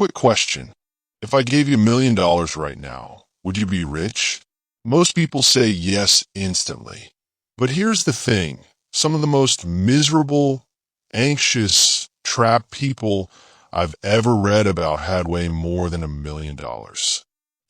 Quick question. If I gave you $1 million right now, would you be rich? Most people say yes instantly. But here's the thing. Some of the most miserable, anxious, trapped people I've ever read about had way more than $1 million.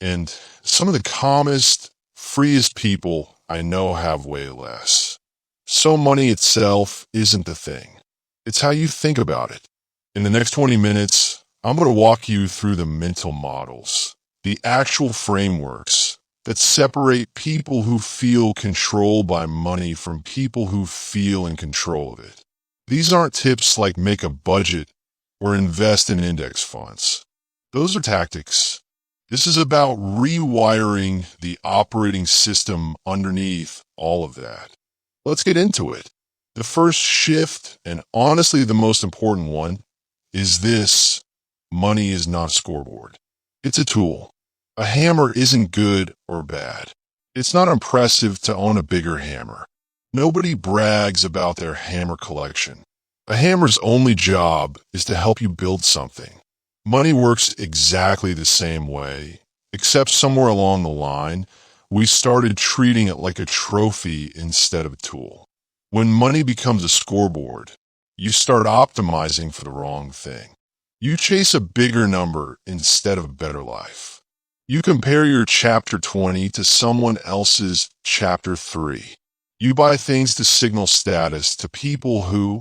And some of the calmest, freest people I know have way less. So money itself isn't the thing. It's how you think about it. In the next 20 minutes, I'm going to walk you through the mental models, the actual frameworks that separate people who feel controlled by money from people who feel in control of it. These aren't tips like make a budget or invest in index funds. Those are tactics. This is about rewiring the operating system underneath all of that. Let's get into it. The first shift, and honestly the most important one, is this: money is not a scoreboard. It's a tool. A hammer isn't good or bad. It's not impressive to own a bigger hammer. Nobody brags about their hammer collection. A hammer's only job is to help you build something. Money works exactly the same way, except somewhere along the line, we started treating it like a trophy instead of a tool. When money becomes a scoreboard, you start optimizing for the wrong thing. You chase a bigger number instead of a better life. You compare your chapter 20 to someone else's chapter 3. You buy things to signal status to people who,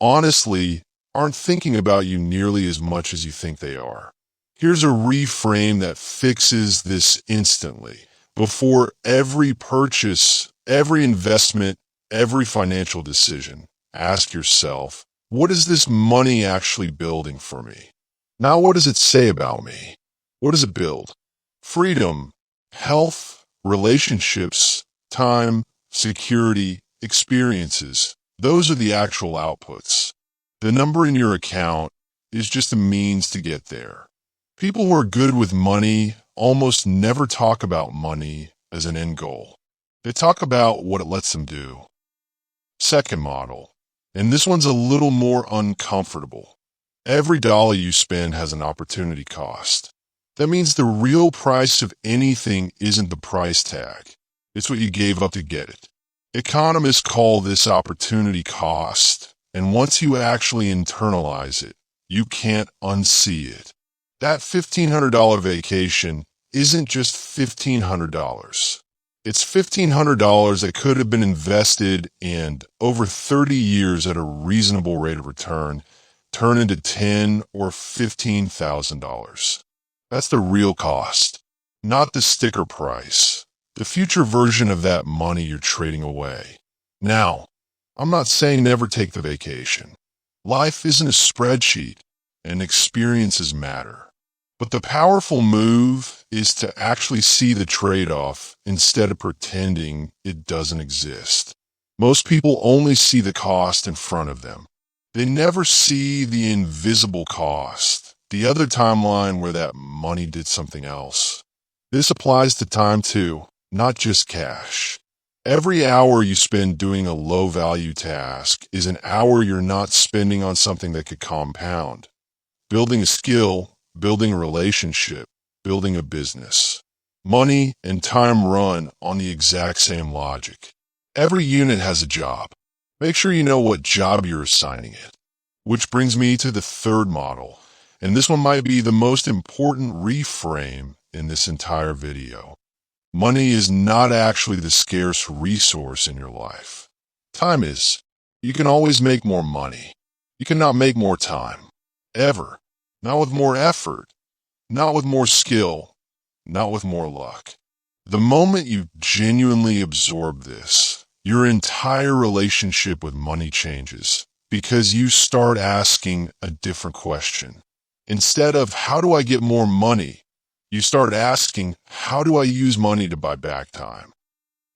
honestly, aren't thinking about you nearly as much as you think they are. Here's a reframe that fixes this instantly. Before every purchase, every investment, every financial decision, ask yourself, what is this money actually building for me? Now, what does it say about me? What does it build? Freedom, health, relationships, time, security, experiences. Those are the actual outputs. The number in your account is just a means to get there. People who are good with money almost never talk about money as an end goal. They talk about what it lets them do. Second model, and this one's a little more uncomfortable. Every dollar you spend has an opportunity cost. That means the real price of anything isn't the price tag. It's what you gave up to get it. Economists call this opportunity cost, and once you actually internalize it, you can't unsee it. That $1,500 vacation isn't just $1,500. It's $1,500 that could have been invested and, over 30 years at a reasonable rate of return, turn into $10,000 or $15,000. That's the real cost, not the sticker price, the future version of that money you're trading away. Now, I'm not saying never take the vacation. Life isn't a spreadsheet, and experiences matter. But the powerful move is to actually see the trade-off instead of pretending it doesn't exist. Most people only see the cost in front of them. They never see the invisible cost, the other timeline where that money did something else. This applies to time too, not just cash. Every hour you spend doing a low-value task is an hour you're not spending on something that could compound. Building a skill, building a relationship, building a business. Money and time run on the exact same logic. Every unit has a job. Make sure you know what job you're assigning it. Which brings me to the third model, and this one might be the most important reframe in this entire video. Money is not actually the scarce resource in your life. Time is. You can always make more money. You cannot make more time. Ever. Not with more effort. Not with more skill. Not with more luck. The moment you genuinely absorb this, your entire relationship with money changes because you start asking a different question. Instead of, how do I get more money? You start asking, how do I use money to buy back time?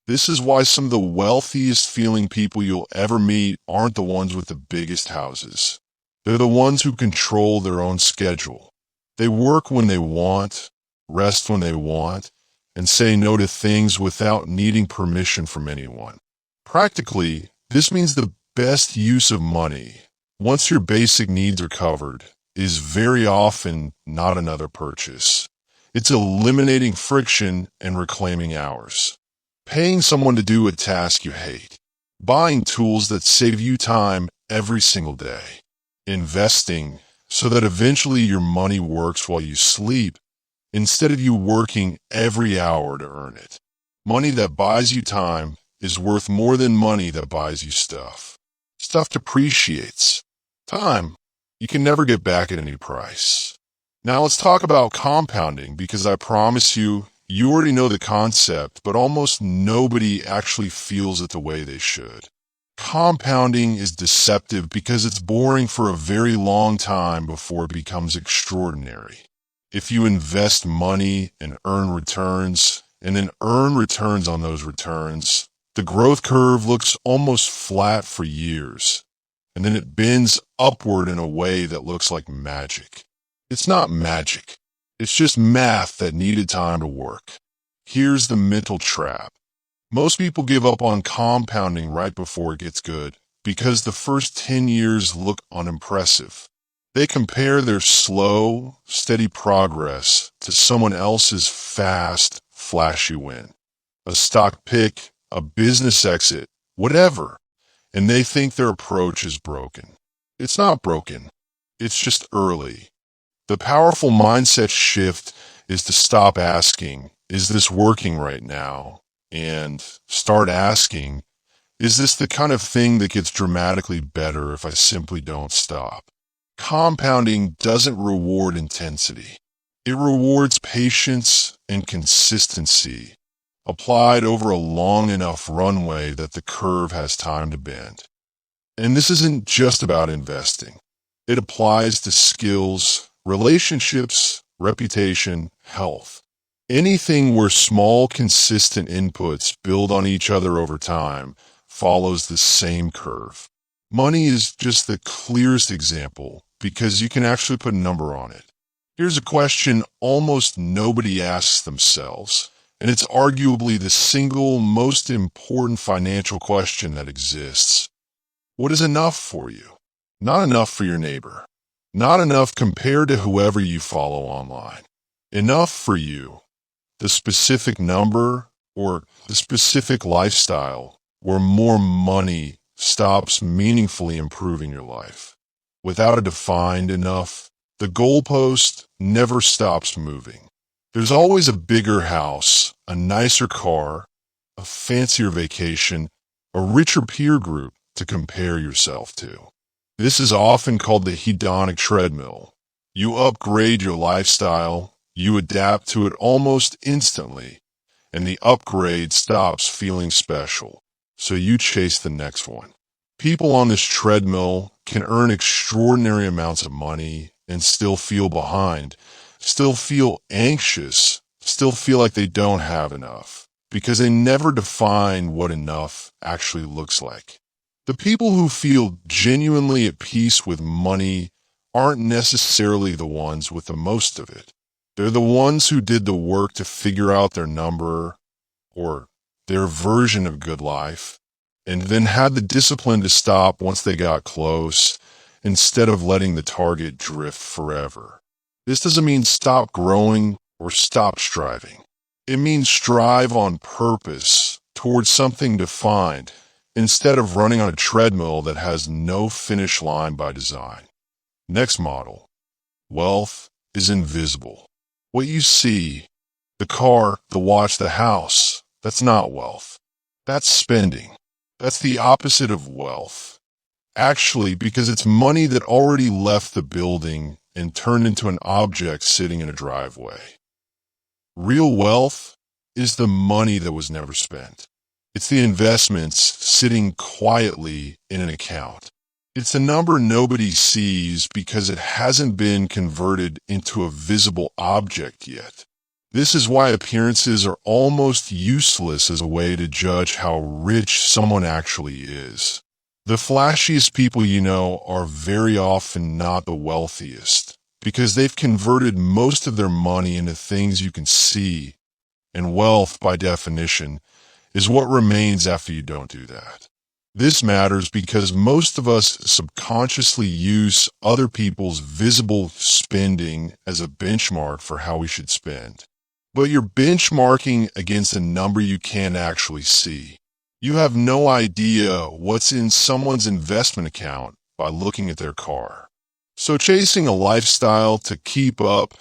This is why some of the wealthiest feeling people you'll ever meet aren't the ones with the biggest houses. They're the ones who control their own schedule. They work when they want, rest when they want, and say no to things without needing permission from anyone. Practically, this means the best use of money, once your basic needs are covered, is very often not another purchase. It's eliminating friction and reclaiming hours. Paying someone to do a task you hate. Buying tools that save you time every single day. Investing so that eventually your money works while you sleep instead of you working every hour to earn it. Money that buys you time is worth more than money that buys you stuff. Stuff depreciates. Time, you can never get back at any price. Now let's talk about compounding, because I promise you, you already know the concept, but almost nobody actually feels it the way they should. Compounding is deceptive because it's boring for a very long time before it becomes extraordinary. If you invest money and earn returns, and then earn returns on those returns, the growth curve looks almost flat for years, and then it bends upward in a way that looks like magic. It's not magic. It's just math that needed time to work. Here's the mental trap. Most people give up on compounding right before it gets good because the first 10 years look unimpressive. They compare their slow, steady progress to someone else's fast, flashy win. A stock pick, a business exit, whatever. And they think their approach is broken. It's not broken. It's just early. The powerful mindset shift is to stop asking, is this working right now? And start asking, is this the kind of thing that gets dramatically better if I simply don't stop? Compounding doesn't reward intensity. It rewards patience and consistency, applied over a long enough runway that the curve has time to bend. And this isn't just about investing. It applies to skills, relationships, reputation, health. Anything where small, consistent inputs build on each other over time follows the same curve. Money is just the clearest example because you can actually put a number on it. Here's a question almost nobody asks themselves, and it's arguably the single most important financial question that exists. What is enough for you? Not enough for your neighbor. Not enough compared to whoever you follow online. Enough for you. The specific number or the specific lifestyle where more money stops meaningfully improving your life. Without a defined enough, the goalpost never stops moving. There's always a bigger house, a nicer car, a fancier vacation, a richer peer group to compare yourself to. This is often called the hedonic treadmill. You upgrade your lifestyle, you adapt to it almost instantly, and the upgrade stops feeling special, so you chase the next one. People on this treadmill can earn extraordinary amounts of money and still feel behind, still feel anxious, still feel like they don't have enough, because they never define what enough actually looks like. The people who feel genuinely at peace with money aren't necessarily the ones with the most of it. They're the ones who did the work to figure out their number or their version of good life, and then had the discipline to stop once they got close instead of letting the target drift forever. This doesn't mean stop growing or stop striving. It means strive on purpose towards something defined instead of running on a treadmill that has no finish line by design. Next model. Wealth is invisible. What you see, the car, the watch, the house, that's not wealth. That's spending. That's the opposite of wealth. Actually, because it's money that already left the building and turned into an object sitting in a driveway. Real wealth is the money that was never spent. It's the investments sitting quietly in an account. It's a number nobody sees because it hasn't been converted into a visible object yet. This is why appearances are almost useless as a way to judge how rich someone actually is. The flashiest people you know are very often not the wealthiest because they've converted most of their money into things you can see, and wealth, by definition, is what remains after you don't do that. This matters because most of us subconsciously use other people's visible spending as a benchmark for how we should spend. But you're benchmarking against a number you can't actually see. You have no idea what's in someone's investment account by looking at their car. So chasing a lifestyle to keep up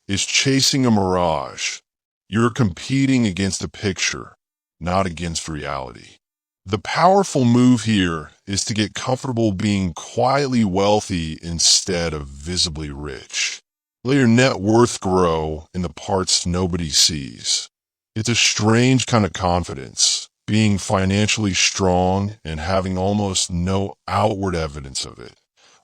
is chasing a mirage. You're competing against a picture, not against reality. The powerful move here is to get comfortable being quietly wealthy instead of visibly rich. Let your net worth grow in the parts nobody sees. It's a strange kind of confidence, being financially strong and having almost no outward evidence of it.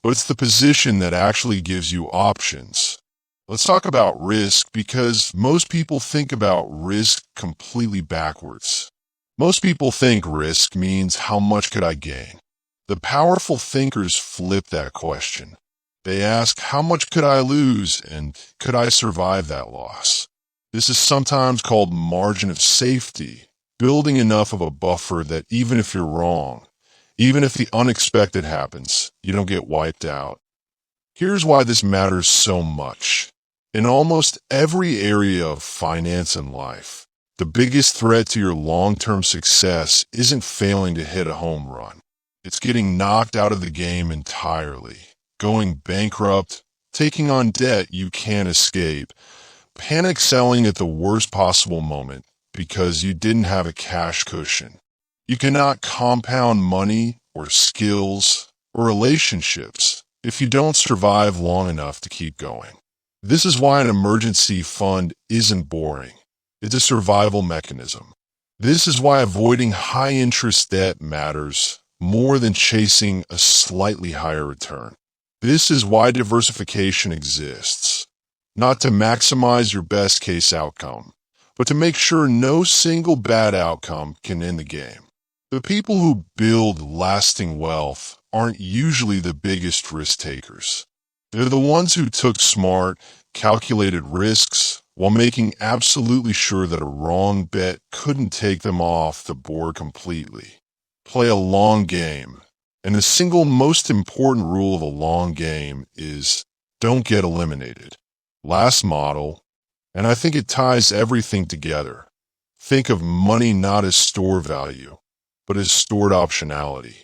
But it's the position that actually gives you options. Let's talk about risk because most people think about risk completely backwards. Most people think risk means how much could I gain? The powerful thinkers flip that question. They ask how much could I lose and could I survive that loss? This is sometimes called margin of safety, building enough of a buffer that even if you're wrong, even if the unexpected happens, you don't get wiped out. Here's why this matters so much. In almost every area of finance and life, the biggest threat to your long-term success isn't failing to hit a home run. It's getting knocked out of the game entirely, going bankrupt, taking on debt you can't escape, panic selling at the worst possible moment because you didn't have a cash cushion. You cannot compound money or skills or relationships if you don't survive long enough to keep going. This is why an emergency fund isn't boring. It's a survival mechanism. This is why avoiding high-interest debt matters more than chasing a slightly higher return. This is why diversification exists. Not to maximize your best-case outcome, but to make sure no single bad outcome can end the game. The people who build lasting wealth aren't usually the biggest risk takers. They're the ones who took smart, calculated risks while making absolutely sure that a wrong bet couldn't take them off the board completely. Play a long game, and the single most important rule of a long game is don't get eliminated. Last model, and I think it ties everything together. Think of money not as store value, but as stored optionality.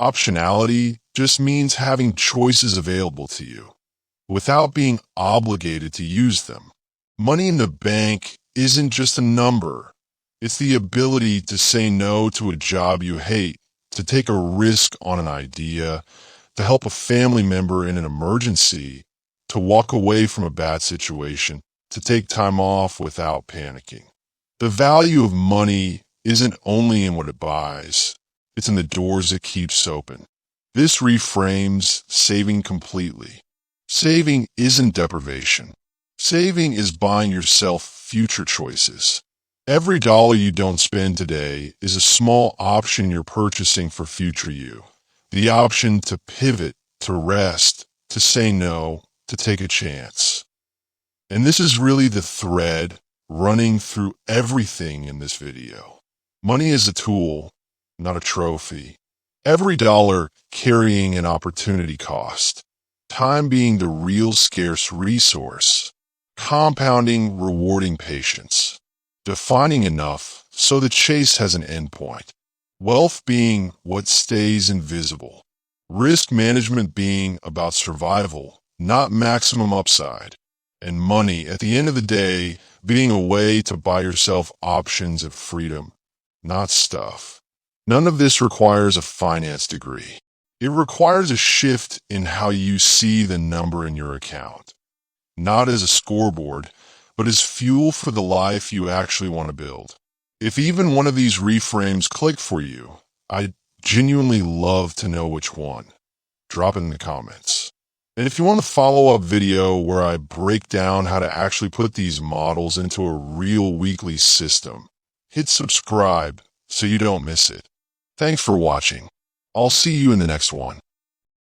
Optionality just means having choices available to you, without being obligated to use them. Money in the bank isn't just a number. It's the ability to say no to a job you hate, to take a risk on an idea, to help a family member in an emergency, to walk away from a bad situation, to take time off without panicking. The value of money isn't only in what it buys, it's in the doors it keeps open. This reframes saving completely. Saving isn't deprivation. Saving is buying yourself future choices. Every dollar you don't spend today is a small option you're purchasing for future you. The option to pivot, to rest, to say no, to take a chance. And this is really the thread running through everything in this video. Money is a tool, not a trophy. Every dollar carrying an opportunity cost. Time being the real scarce resource. Compounding rewarding patience. Defining enough so the chase has an endpoint. Wealth being what stays invisible. Risk management being about survival, not maximum upside. And money, at the end of the day, being a way to buy yourself options of freedom, not stuff. None of this requires a finance degree. It requires a shift in how you see the number in your account. Not as a scoreboard, but as fuel for the life you actually want to build. If even one of these reframes click for you, I'd genuinely love to know which one. Drop it in the comments. And if you want a follow-up video where I break down how to actually put these models into a real weekly system, hit subscribe so you don't miss it. Thanks for watching. I'll see you in the next one.